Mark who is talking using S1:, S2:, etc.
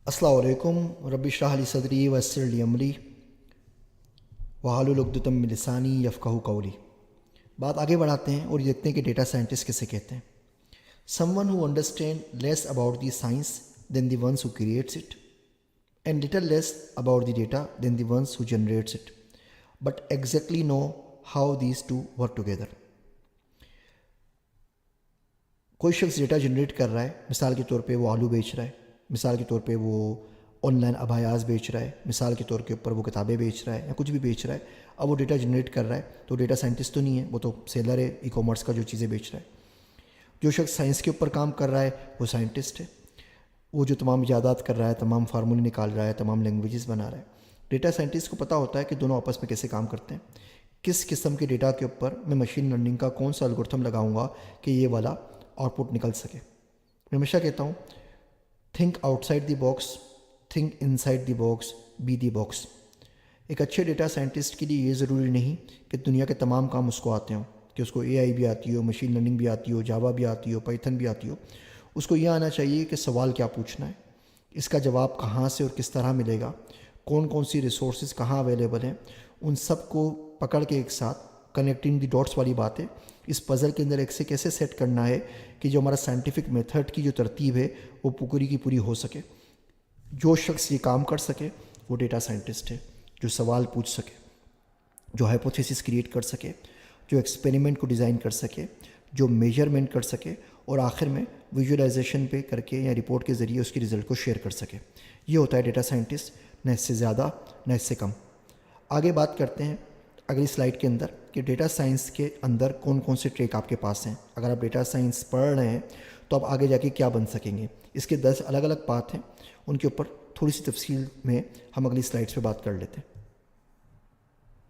S1: السلام علیکم رب اشرح لی صدری ویسر لی امری واحلل عقدۃ من لسانی یفقہوا قولی۔ بات آگے بڑھاتے ہیں اور یہ دیکھتے ہیں کہ ڈیٹا سائنٹسٹ کسے کہتے ہیں۔ Someone who understand less about the science than the ones who creates it and little less about the data than the ones who generates it but exactly know how these two work together. کوئی شخص data generate کر رہا ہے، مثال کے طور پہ وہ آلو بیچ رہا ہے، مثال کے طور پہ وہ آن لائن ابایاز بیچ رہا ہے، مثال کے طور کے اوپر وہ کتابیں بیچ رہا ہے یا کچھ بھی بیچ رہا ہے۔ اب وہ ڈیٹا جنریٹ کر رہا ہے تو ڈیٹا سائنٹسٹ تو نہیں ہے، وہ تو سیلر ہے ای کامرس کا جو چیزیں بیچ رہا ہے۔ جو شخص سائنس کے اوپر کام کر رہا ہے وہ سائنٹسٹ ہے، وہ جو تمام ایجادات کر رہا ہے، تمام فارمولے نکال رہا ہے، تمام لینگویجز بنا رہا ہے۔ ڈیٹا سائنٹسٹ کو پتہ ہوتا ہے کہ دونوں آپس میں کیسے کام کرتے ہیں، کس قسم کے ڈیٹا کے اوپر میں مشین لرننگ کا کون سا الگورتھم لگاؤں گا کہ یہ والا آؤٹ پٹ نکل سکے۔ میں ہمیشہ کہتا ہوں think outside the box, think inside the box, be the box. ایک اچھے ڈیٹا سائنٹسٹ کے لیے یہ ضروری نہیں کہ دنیا کے تمام کام اس کو آتے ہوں، کہ اس کو اے آئی بھی آتی ہو، مشین لرننگ بھی آتی ہو، جاوا بھی آتی ہو، پائتھن بھی آتی ہو۔ اس کو یہ آنا چاہیے کہ سوال کیا پوچھنا ہے، اس کا جواب کہاں سے اور کس طرح ملے گا، کون کون سی ریسورسز کہاں اویلیبل ہیں، ان سب کو پکڑ کے ایک ساتھ کنیکٹنگ دی ڈاٹس والی بات ہے، اس پزل کے اندر ایک سے کیسے سیٹ کرنا ہے کہ جو ہمارا سائنٹیفک میتھڈ کی جو ترتیب ہے وہ پوری کی پوری ہو سکے۔ جو شخص یہ کام کر سکے وہ ڈیٹا سائنٹسٹ ہے، جو سوال پوچھ سکے، جو ہائپوتھیسس کریٹ کر سکے، جو ایکسپیریمنٹ کو ڈیزائن کر سکے، جو میجرمنٹ کر سکے اور آخر میں ویژولائزیشن پہ کر کے یا رپورٹ کے ذریعے اس کی رزلٹ کو شیئر کر سکے۔ یہ ہوتا ہے ڈیٹا سائنٹسٹ، نہ اس سے زیادہ نہ اس سے کم۔ آگے بات کرتے ہیں اگلی سلائیڈ کے اندر کہ ڈیٹا سائنس کے اندر کون کون سے ٹریک آپ کے پاس ہیں۔ اگر آپ ڈیٹا سائنس پڑھ رہے ہیں تو آپ آگے جا کے کیا بن سکیں گے۔ اس کے 10 الگ الگ پاتھ ہیں، ان کے اوپر تھوڑی سی تفصیل میں ہم اگلی سلائیڈس پہ بات کر لیتے ہیں۔